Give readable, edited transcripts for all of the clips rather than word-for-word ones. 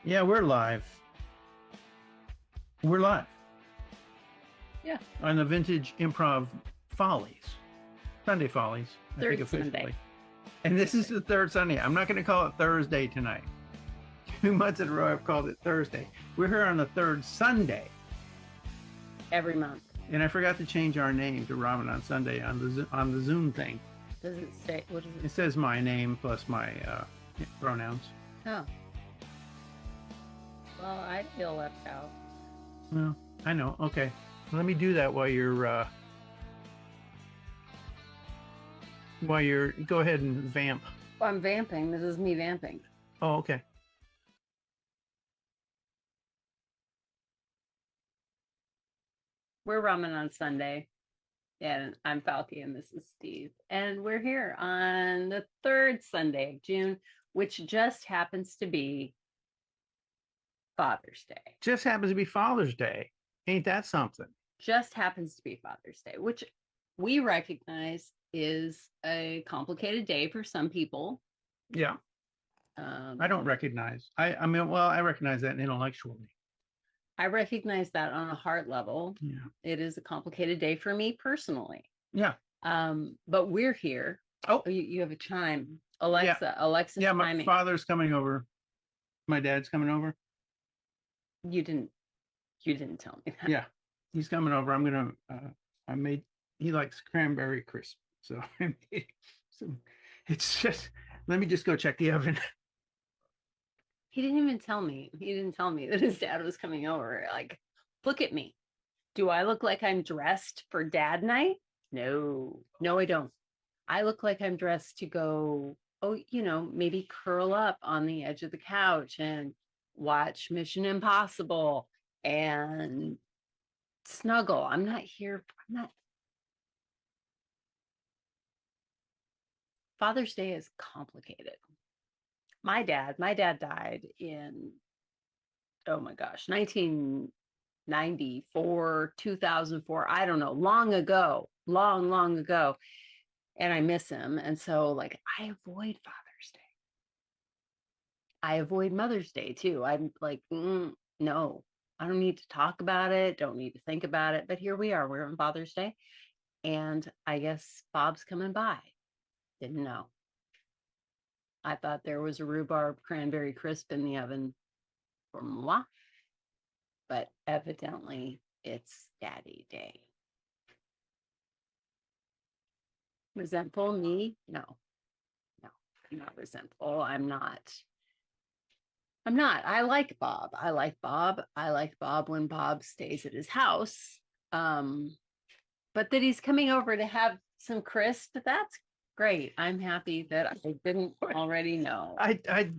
Yeah, we're live. We're live Yeah, on the Vintage Improv Follies, Sunday Follies, I think third Sunday. officially. And this is the third Sunday. I'm not going to call it Thursday tonight. 2 months in a row, I've called it Thursday. We're here on the third Sunday. Every month. And I forgot to change our name to Ramen on Sunday on the Zoom thing. Does it say, what is It it? says my name plus my pronouns. Oh. Well, I feel left out. Well, I know. Okay. Let me do that while you're go ahead and vamp. Well, I'm vamping. This is me vamping. Oh, okay. We're Ramen on Sunday. And I'm Falky and this is Steve. And we're here on the third Sunday of June, which just happens to be Father's Day. Just happens to be Father's Day. Ain't that something? Just happens to be Father's Day, which we recognize is a complicated day for some people. Yeah. I don't recognize. I mean, well, I recognize that intellectually. I recognize that on a heart level. Yeah. It is a complicated day for me personally. Yeah. But we're here. Oh, you have a chime. Alexa, Alexa. Yeah, my chiming. father's coming over. My dad's coming over. You didn't tell me that. Yeah, he's coming over. I'm gonna he likes cranberry crisp. So I made some, it's just, let me just go check the oven. He didn't even tell me. He didn't tell me that his dad was coming over. Like, look at me. Do I look like I'm dressed for dad night? No, I don't. I look like I'm dressed to go, maybe curl up on the edge of the couch and watch Mission Impossible and snuggle. I'm not here. I'm not. Father's Day is complicated. My dad died in, oh my gosh, 1994, 2004. I don't know, long ago. And I miss him. And so, like, I avoid Father's Day. I avoid Mother's Day too. I'm like, no, I don't need to talk about it. Don't need to think about it. But here we are. We're on Father's Day. And I guess Bob's coming by. Didn't know. I thought there was a rhubarb cranberry crisp in the oven for moi. But evidently it's Daddy Day. Resentful me? No, I'm not resentful. I'm not. I like Bob. I like Bob when Bob stays at his house. But that he's coming over to have some crisp, that's great. I'm happy that I didn't already know.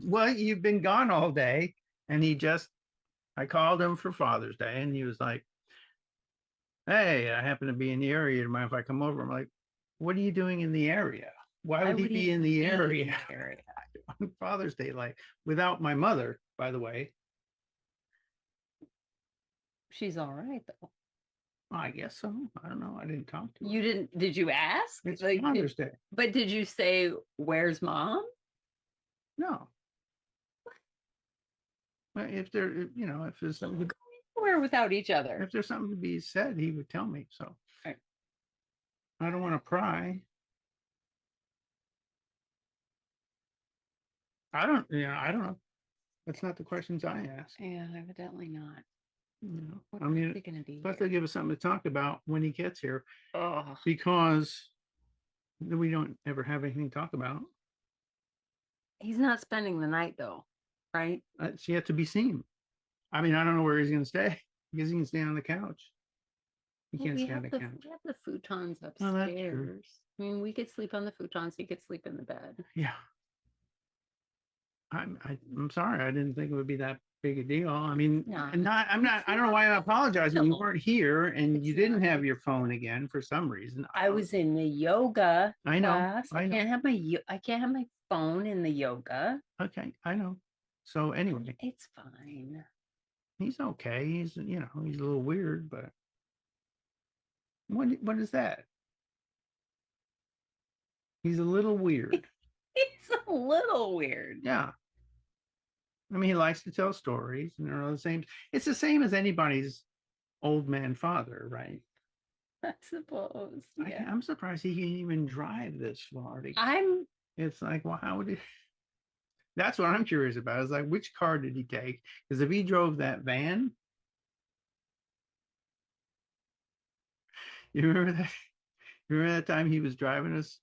Well, you've been gone all day, and I called him for Father's Day, and he was like, "Hey, I happen to be in the area. Do you mind if I come over?" I'm like, "What are you doing in the area? Why would he be in the area on Father's Day, like without my mother, by the way?" She's all right though. I guess so. I don't know. I didn't talk to her. You didn't? Did you ask? It's Father's Day. But did you say, "Where's Mom"? No. Well, if there's something, We're without each other. if there's something to be said, he would tell me. So right. I don't want to pry. I don't know. That's not the questions I ask. Yeah, evidently not. I mean, but they'll give us something to talk about when he gets here, because we don't ever have anything to talk about. He's not spending the night though, right? It's yet to be seen. I mean, I don't know where he's going to stay, because he can stay on the couch. He can't stay on the couch. We have the futons upstairs. I mean, we could sleep on the futons. He could sleep in the bed. Yeah. I'm sorry. I didn't think it would be that big a deal. I mean, I don't know why I'm apologizing. You weren't here, and you didn't have your phone again for some reason. I was in the yoga class. I can't have my phone in the yoga. Okay, I know. So anyway, it's fine. He's okay. He's a little weird, but what is that? He's a little weird. He's a little weird. Yeah. I mean, he likes to tell stories, and they're all the same. It's the same as anybody's old man father, right? I suppose. Yeah. I'm surprised he can even drive this far. I'm It's like, well, how would he? That's what I'm curious about. Is like, which car did he take? Because if he drove that van, you remember that? You remember that time he was driving us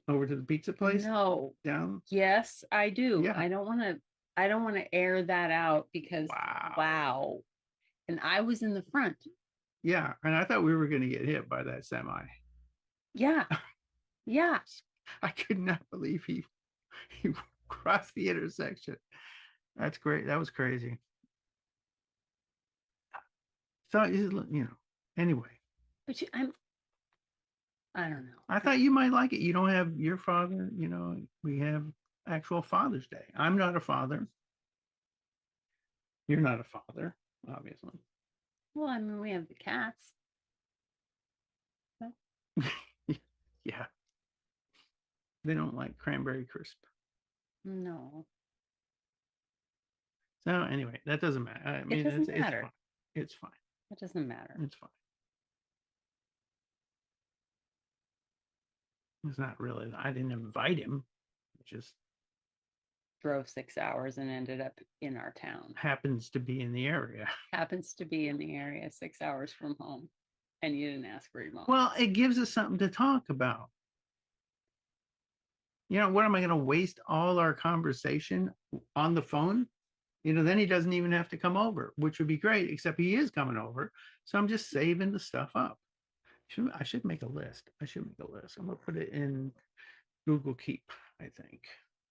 over to the pizza place no. down? Yes, I do. Yeah. I don't want to air that out because Wow. wow. And I was in the front. Yeah. And I thought we were going to get hit by that semi. Yeah. Yeah. I could not believe he crossed the intersection. That's great. That was crazy. So, anyway, But I don't know. I thought you might like it. You don't have your father, we have actual Father's Day. I'm not a father. You're not a father, obviously. Well, I mean, we have the cats. Yeah. They don't like cranberry crisp. No, So anyway, that doesn't matter. I it mean, doesn't it's matter. fine. It's fine. It doesn't matter. It's fine. It's not really. I didn't invite him. It just Drove 6 hours and ended up in our town. happens to be in the area. Happens to be in the area 6 hours from home. And you didn't ask for your mom. Well, it gives us something to talk about. What am I going to waste all our conversation on the phone? Then he doesn't even have to come over, which would be great, except he is coming over. So I'm just saving the stuff up. I should make a list. I'm going to put it in Google Keep, I think.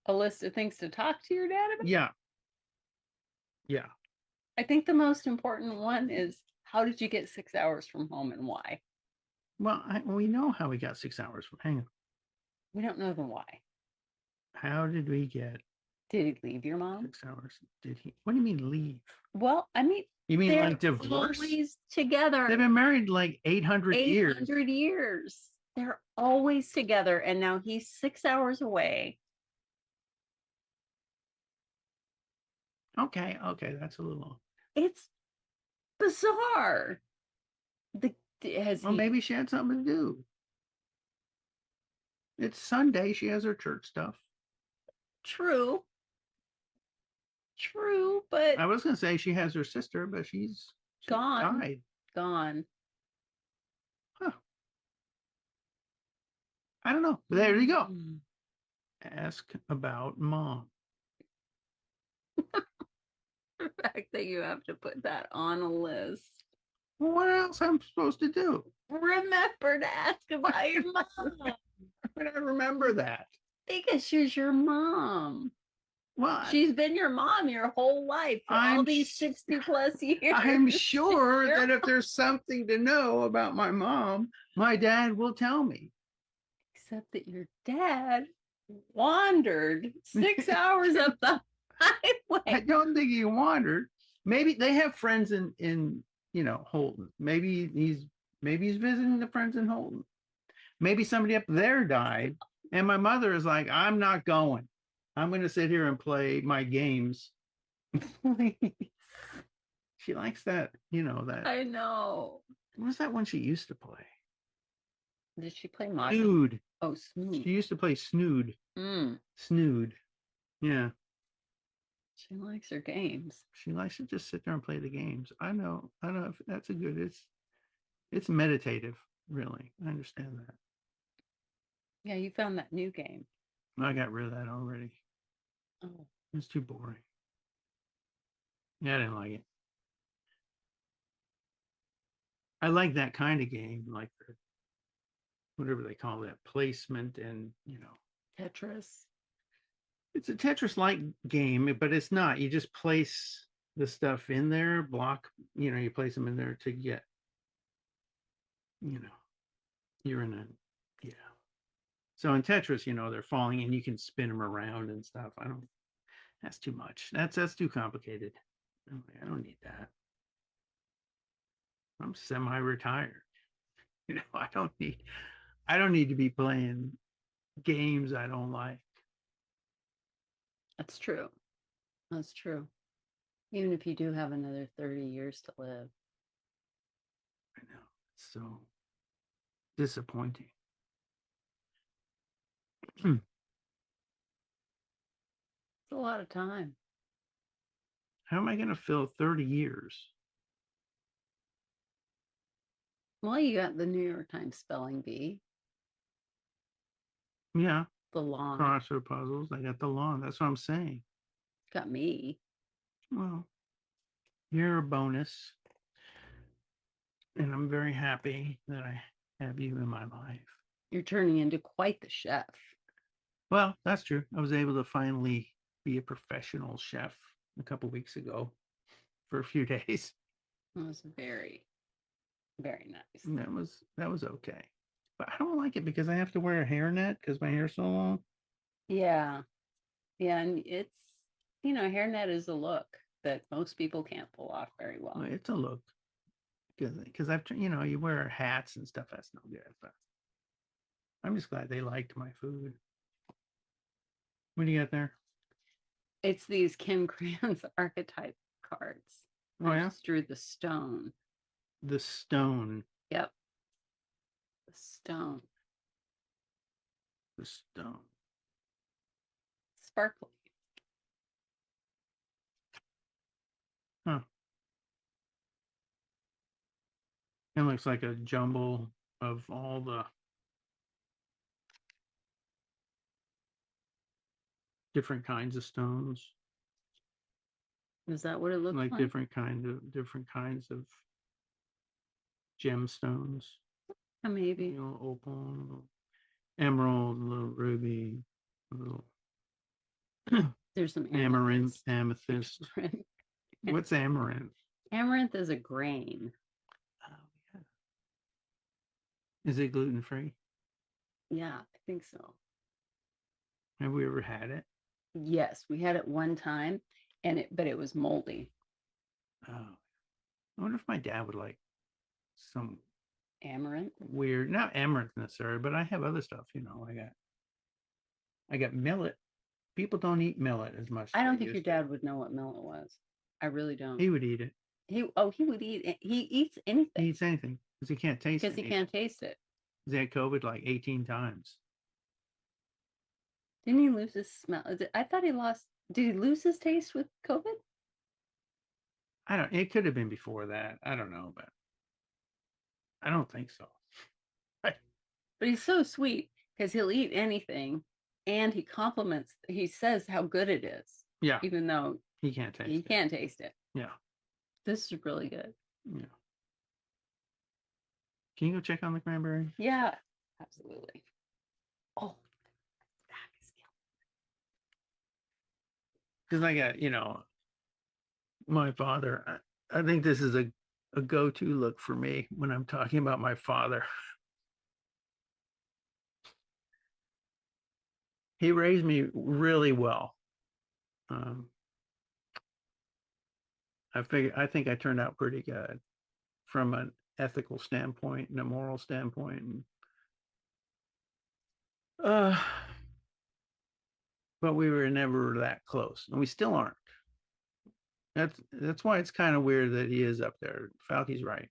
A list of things to talk to your dad about? Yeah. Yeah. I think the most important one is how did you get 6 hours from home and why? Well, we know how we got 6 hours from. Hang on. We don't know the why. How did we get Did he leave your mom? 6 hours? Did he? What do you mean leave? Well, I mean, You mean they're like divorce? always together. They've been married like 800 years. 800 years. They're always together. And now he's 6 hours away. Okay. That's a little. It's bizarre. Well, maybe she had something to do. It's Sunday. She has her church stuff. True. But I was going to say she has her sister, but she gone. died. Gone. Huh. I don't know. But there you go. Mm. Ask about mom. The fact that you have to put that on a list. Well, what else I'm supposed to do? Remember to ask about your mom. But I remember that. Because she's your mom. Well, she's been your mom your whole life for all these 60 plus years. I'm sure that if there's something to know about my mom, my dad will tell me. Except that your dad wandered 6 hours up the highway. I don't think he wandered. Maybe they have friends in Holton. Maybe he's visiting the friends in Holton. Maybe somebody up there died, and my mother is like, I'm not going. I'm going to sit here and play my games. She likes that, that. I know. What was that one she used to play? Did she play Mahjong? Snood. Oh, Snood. She used to play Snood. Snood. Yeah. She likes her games. She likes to just sit there and play the games. I know if that's a good, it's meditative, really. I understand that. Yeah, you found that new game. I got rid of that already. Oh. It's too boring. Yeah, I didn't like it. I like that kind of game, like whatever they call that, placement and, Tetris. It's a Tetris-like game, but it's not. You just place the stuff in there, you place them in there to get, you're in a, yeah. So in Tetris, they're falling and you can spin them around and stuff. That's too much. That's too complicated. I don't need that. I'm semi-retired. I don't need to be playing games I don't like. That's true. That's true. Even if you do have another 30 years to live. I know. It's so disappointing. It's a lot of time. How am I going to fill 30 years? Well, you got the New York Times spelling bee, Yeah, the lawn. crossword puzzles. I got the lawn. That's what I'm saying. Got me. Well, you're a bonus. And I'm very happy that I have you in my life. You're turning into quite the chef. Well, that's true. I was able to finally be a professional chef a couple weeks ago for a few days. That was very, very nice. And that was okay. But I don't like it because I have to wear a hairnet because my hair's so long. Yeah. Yeah. And it's, hairnet is a look that most people can't pull off very well. Well, it's a look because I've you wear hats and stuff. That's no good. But I'm just glad they liked my food. What do you got there? It's these Kim Krans archetype cards. Oh I yeah, just drew the stone. the stone. Yep. The stone. The stone. Sparkly. Huh. It looks like a jumble of all the different kinds of stones, Is that what it looks like like? different kinds of gemstones. Maybe. Opal, little emerald, little ruby, little There's some amaranth, amethyst. amethyst. What's amaranth? Amaranth is a grain. Oh yeah. Is it gluten free? Yeah, I think so. Have we ever had it? Yes, we had it one time but it was moldy. Oh, I wonder if my dad would like some Amaranth? weird, not amaranth necessarily, but I have other stuff. I got millet. People don't eat millet as much. I as don't they think your used to. dad would know what millet was. I really don't. He would eat it. He would eat it. He eats He anything eats anything because he can't taste because it. he can't taste it. He's had COVID like 18 times. Didn't he lose his smell? I thought he lost. Did he lose his taste with COVID? I don't. It could have been before that. I don't know, but I don't think so. Right. But he's so sweet because he'll eat anything, and he says how good it is, Yeah, even though he can't taste he it. can't taste it. Yeah, This is really good. yeah. Can you go check on the cranberry? Yeah, absolutely. Oh, that is Because I got my father. I think this is a go-to look for me when I'm talking about my father. He raised me really well. Um, I think I turned out pretty good from an ethical standpoint and a moral standpoint. Uh, but we were never that close, and we still aren't. That's why it's kind of weird that he is up there. Falky's right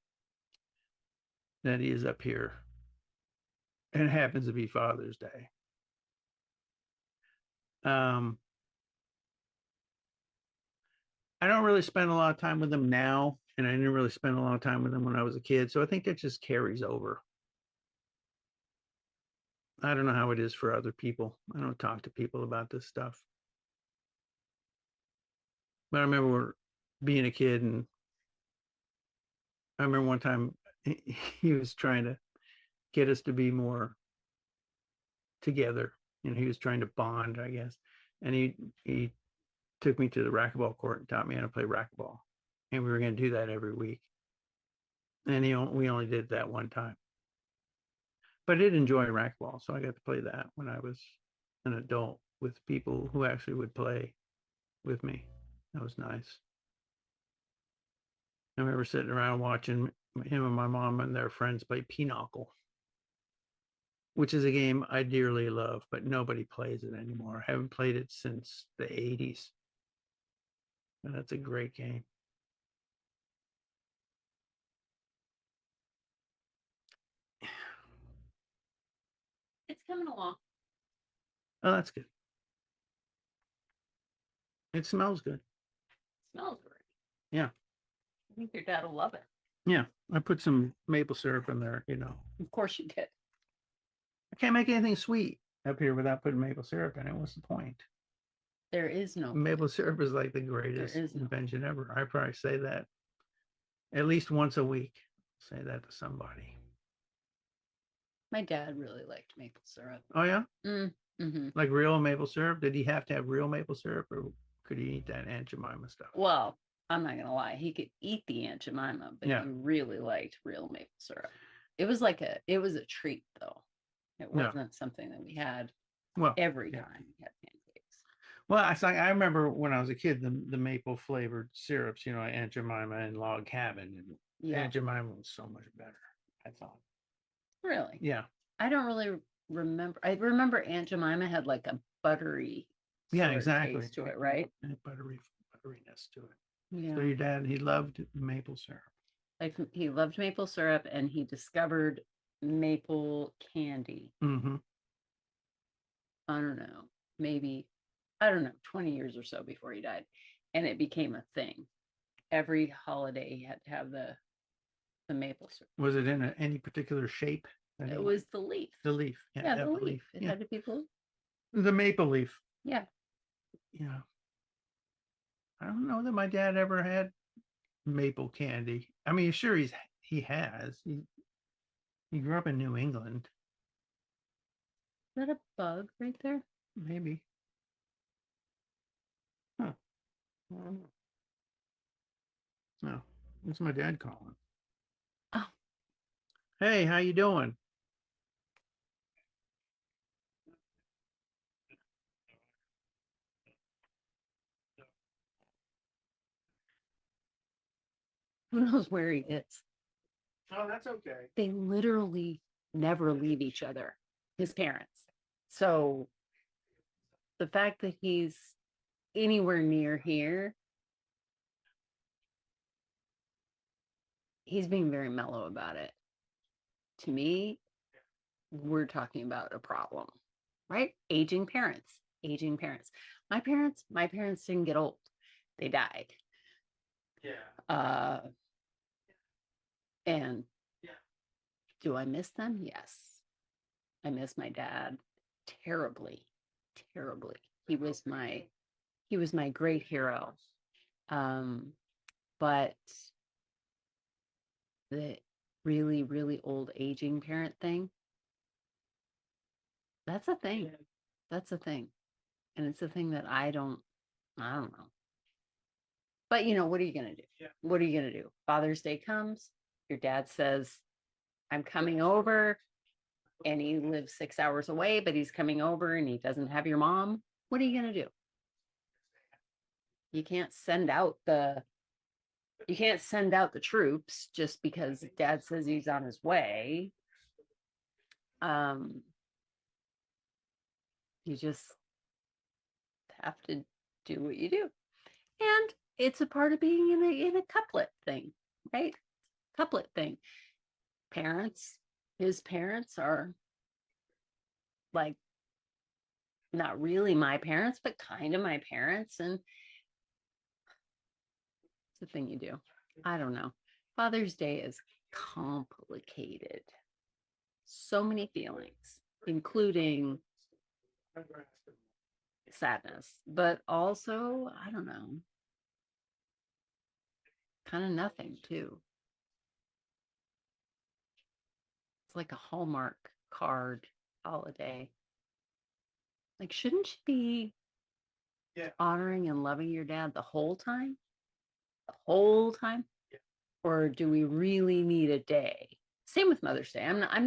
that he is up here, and it happens to be Father's Day. Um, I don't really spend a lot of time with him now, and I didn't really spend a lot of time with him when I was a kid. So I think that just carries over. I don't know how it is for other people. I don't talk to people about this stuff. But I remember being a kid, and I remember one time he was trying to get us to be more together. He was trying to bond, I guess. And he took me to the racquetball court and taught me how to play racquetball. And we were going to do that every week. And we only did that one time. But I did enjoy racquetball, so I got to play that when I was an adult with people who actually would play with me. That was nice. I remember sitting around watching him and my mom and their friends play pinochle, which is a game I dearly love, but nobody plays it anymore. I haven't played it since the 80s. And that's a great game. It's coming along. Oh, that's good. It smells good. Smells great. Yeah. I think your dad will love it. Yeah. I put some maple syrup in there, you know. Of course you did. I can't make anything sweet up here without putting maple syrup in it. What's the point? There is no Maple syrup is like the greatest is no invention ever. I probably say that at least once a week. Say that to somebody. My dad really liked maple syrup. Oh yeah, Mm-hmm. like real maple syrup. Did he have to have real maple syrup, or could he eat that Aunt Jemima stuff? Well, I'm not gonna lie, he could eat the Aunt Jemima, but Yeah. he really liked real maple syrup. It was a treat though. It Yeah. wasn't something that we had Well, every yeah. time we had pancakes. Well, I remember when I was a kid, the maple flavored syrups, you know, Aunt Jemima and Log Cabin, and Yeah. Aunt Jemima was so much better. I thought. Really? Yeah. I don't really remember. I remember Aunt Jemima had like a buttery Yeah, sort of exactly. taste to it, right? And butteriness to it. Yeah. So your dad, he loved maple syrup. Like he loved maple syrup, and he discovered maple candy. Mm-hmm. I don't know, maybe, I don't know, 20 years or so before he died. And it became a thing. Every holiday he had to have the maple syrup. Was it in any particular shape? It was the leaf. The leaf. Yeah, the leaf. It Yeah. had to be blue. The maple leaf. Yeah. Yeah. I don't know that my dad ever had maple candy. I mean, sure he has. He grew up in New England. Is that a bug right there? Maybe. Huh. I don't know. No. It's my dad calling. Oh. Hey, how you doing? Who knows where he is? Oh, that's okay. They literally never leave each other, his parents. So the fact that he's anywhere near here, he's being very mellow about it. To me, we're talking about a problem, right? Aging parents, aging parents. My parents didn't get old. They died. Yeah. And do I miss them? Yes. I miss my dad terribly, terribly. He was my great hero. But the really, really old aging parent thing, that's a thing. That's a thing. And it's a thing that I don't know. But you know, what are you gonna do? Yeah. What are you gonna do? Father's Day comes, your dad says, I'm coming over, and he lives 6 hours away, but he's coming over and he doesn't have your mom. What are you gonna do? You can't send out the troops just because dad says he's on his way. You just have to do what you do. And it's a part of being in a couplet thing, right? Couplet thing. His parents are like not really my parents, but kind of my parents. And it's a thing you do. I don't know. Father's Day is complicated. So many feelings, including sadness, but also, I don't know, kind of nothing too. It's like a Hallmark card holiday. Like, shouldn't you be honoring and loving your dad the whole time? The whole time? Yeah. Or do we really need a day? Same with Mother's Day. I'm not, I'm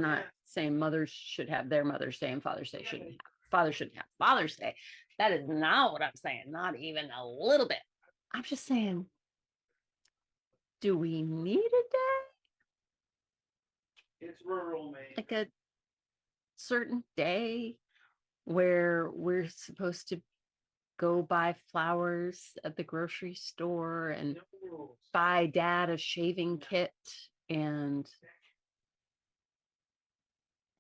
not saying mothers should have their Mother's Day and Father's Day shouldn't have. Father shouldn't have Father's Day. That is not what I'm saying. Not even a little bit. I'm just saying, do we need a day? It's rural, man. Like a certain day where we're supposed to go buy flowers at the grocery store and buy dad a shaving kit. And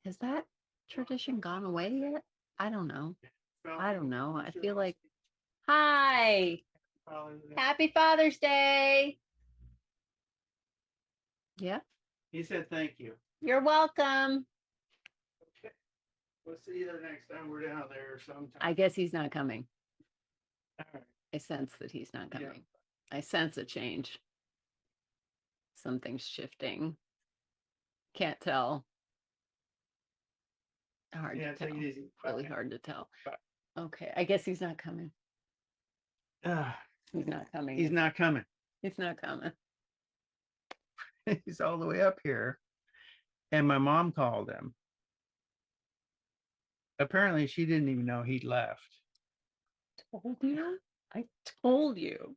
has that tradition gone away yet? I don't know. I don't know. I feel like, hi, happy Father's Day. Yeah, He said thank you. you're welcome. Okay. We'll see you the next time we're down there sometime. I guess he's not coming. All right. I sense that he's not Yeah. coming. I sense a change. Something's shifting. Can't tell. Hard Yeah, to take tell. it easy. Really Bye. hard to tell. Bye. Okay, I guess he's not coming. He's not coming. He's not coming. He's not coming. He's all the way up here. And my mom called him. Apparently, she didn't even know he'd left. Told you? I told you.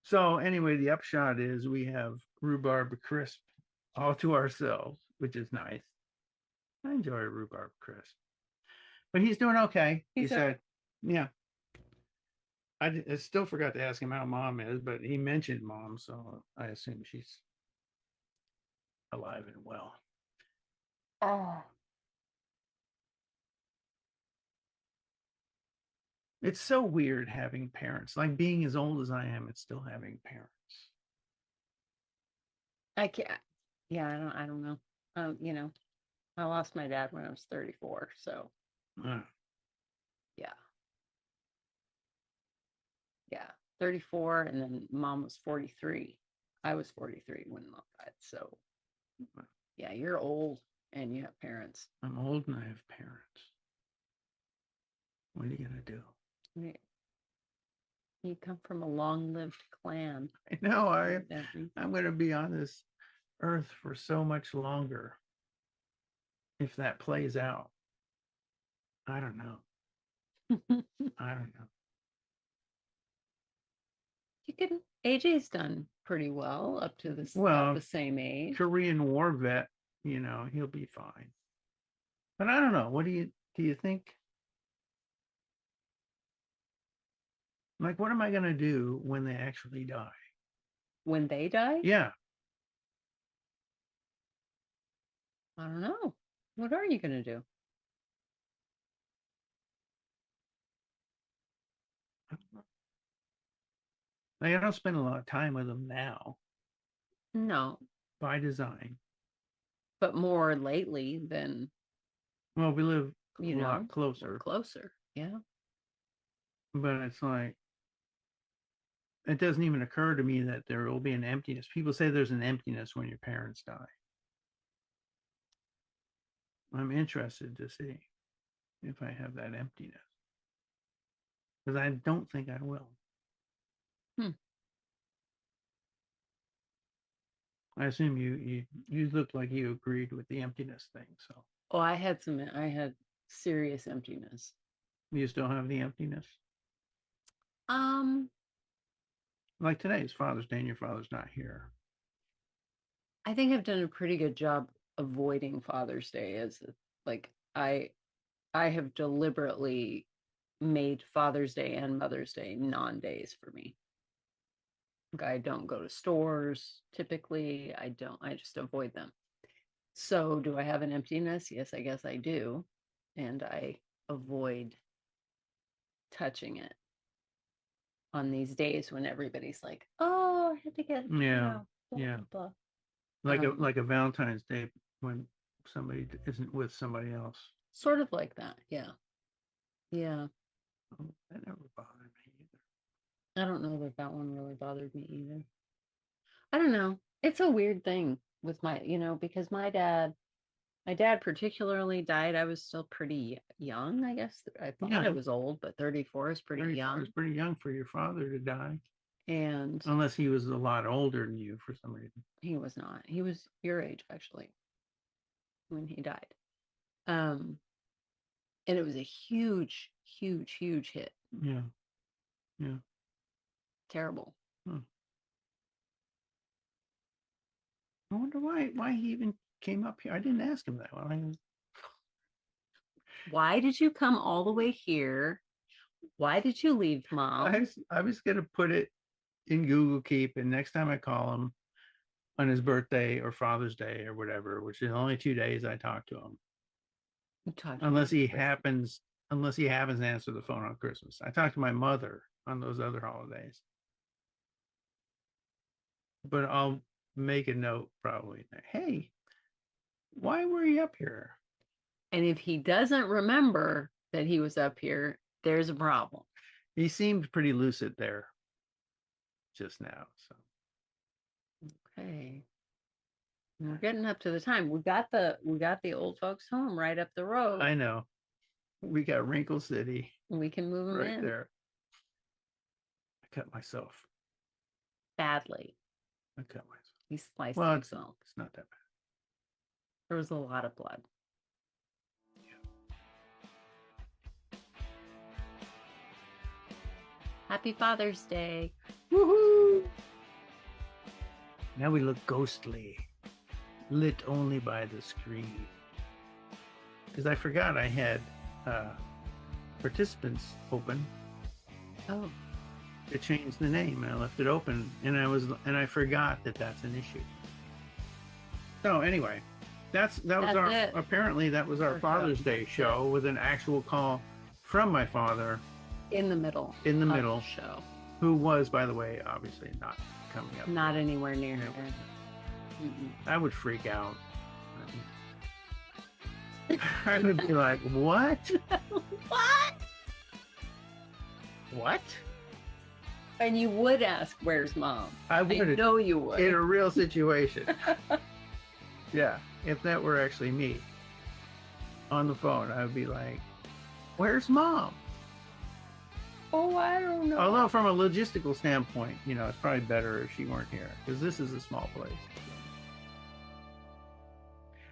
So anyway, the upshot is we have rhubarb crisp all to ourselves, which is nice. I enjoy rhubarb crisp. But he's doing okay. He said, yeah. I still forgot to ask him how mom is, but he mentioned mom, so I assume she's alive and well. Oh, It's so weird having parents. Like being as old as I am, it's still having parents. I can't. Yeah, I don't know. You know, I lost my dad when I was 34, so Uh, yeah. Yeah, 34, and then mom was 43. I was 43 when mom died. So yeah, you're old and you have parents. I'm old and I have parents. What are you gonna do? You come from a long-lived clan. I know I'm gonna be on this earth for so much longer. If that plays out, I don't know. I don't know. You can. AJ's done pretty well up to this Well, about the same age. Korean War vet, he'll be fine. But I don't know. What do you think? Like, what am I gonna do when they actually die? When they die? Yeah. I don't know. What are you gonna do? Like, I don't spend a lot of time with them now No, by design. but more lately than Well, we live you a know, lot closer, closer. Yeah. but it's like it doesn't even occur to me that there will be an emptiness. People say there's an emptiness when your parents die. I'm interested to see if I have that emptiness because I don't think I will. Hmm. I assume you look like you agreed with the emptiness thing. So Oh, I had serious emptiness. you still have the emptiness. Um, Like today is Father's Day and your father's not here. I think I've done a pretty good job avoiding Father's Day as like I have deliberately made Father's Day and Mother's Day non-days for me. Like, I don't go to stores typically. I just avoid them. So do I have an emptiness? Yes, I guess I do. And I avoid touching it on these days when everybody's like, oh, I had to get, Yeah, blah, yeah. blah, blah. Like a Valentine's Day when somebody isn't with somebody else. Sort of like that. Yeah. Yeah. Oh, that never bothered me either. I don't know that that one really bothered me either. I don't know. It's a weird thing with because my dad particularly died. I was still pretty young, I guess. I thought Yeah, I was old, but 34 is pretty 34 young. is pretty young for your father to die, And unless he was a lot older than you for some reason. he was not. He was your age actually when he died. Um, and it was a huge, huge, huge hit. Yeah, yeah. Terrible. Huh. I wonder why he even came up here. I didn't ask him that. Well, Why did you come all the way here? Why did you leave, Mom? I was gonna put it in Google Keep, and next time I call him on his birthday or Father's Day or whatever, which is only 2 days I talk to him, You talked to him unless on he Christmas. happens unless he happens to answer the phone on Christmas. I talk to my mother on those other holidays, but I'll make a note probably. Hey, why were you up here? And if he doesn't remember that he was up here, there's a problem. He seemed pretty lucid there just now. So Okay. We're getting up to the time. We got the old folks home right up the road. I know we got Wrinkle City We can move them right in there. I cut myself. badly. I cut myself. He sliced Well, himself. it's not that bad. There was a lot of blood. Happy Father's Day. Woohoo! Now we look ghostly, lit only by the screen. Because I forgot I had participants open Oh, to change the name, and I left it open, and I forgot that that's an issue. So anyway, that was That's our it. apparently that was our Our Father's show. Day That's show with an actual call from my father, in the middle. In the of middle. show. who was, by the way, obviously not coming up. Not anywhere near Yeah. here. Mm-mm. I would freak out. I would be like, what? What? What? And you would ask, "Where's Mom?" I I would know you would. in a real situation. Yeah, if that were actually me on the phone, I would be like, where's Mom? Oh, I don't know. Although from a logistical standpoint, it's probably better if she weren't here, because this is a small place.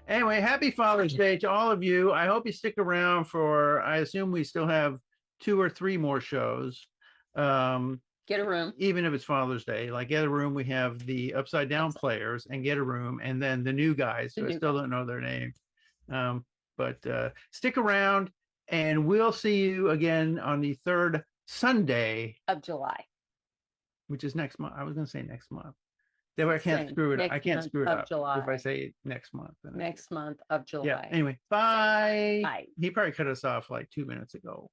Anyway, happy Father's Day to all of you. I hope you stick around for, I assume we still have 2 or 3 more shows. Get a room. Even if it's Father's Day, like Get a Room, we have the Upside Down Players and Get a Room, and then the new guys, who I still don't know their name. But stick around, and we'll see you again on the 3rd Sunday of July, which is next month. I was going to say next month. That way I can't Same. screw it up. I Next can't month screw it of up July. if I say next month. Next month of July. Yeah. Anyway, bye. Bye. He probably cut us off like 2 minutes ago.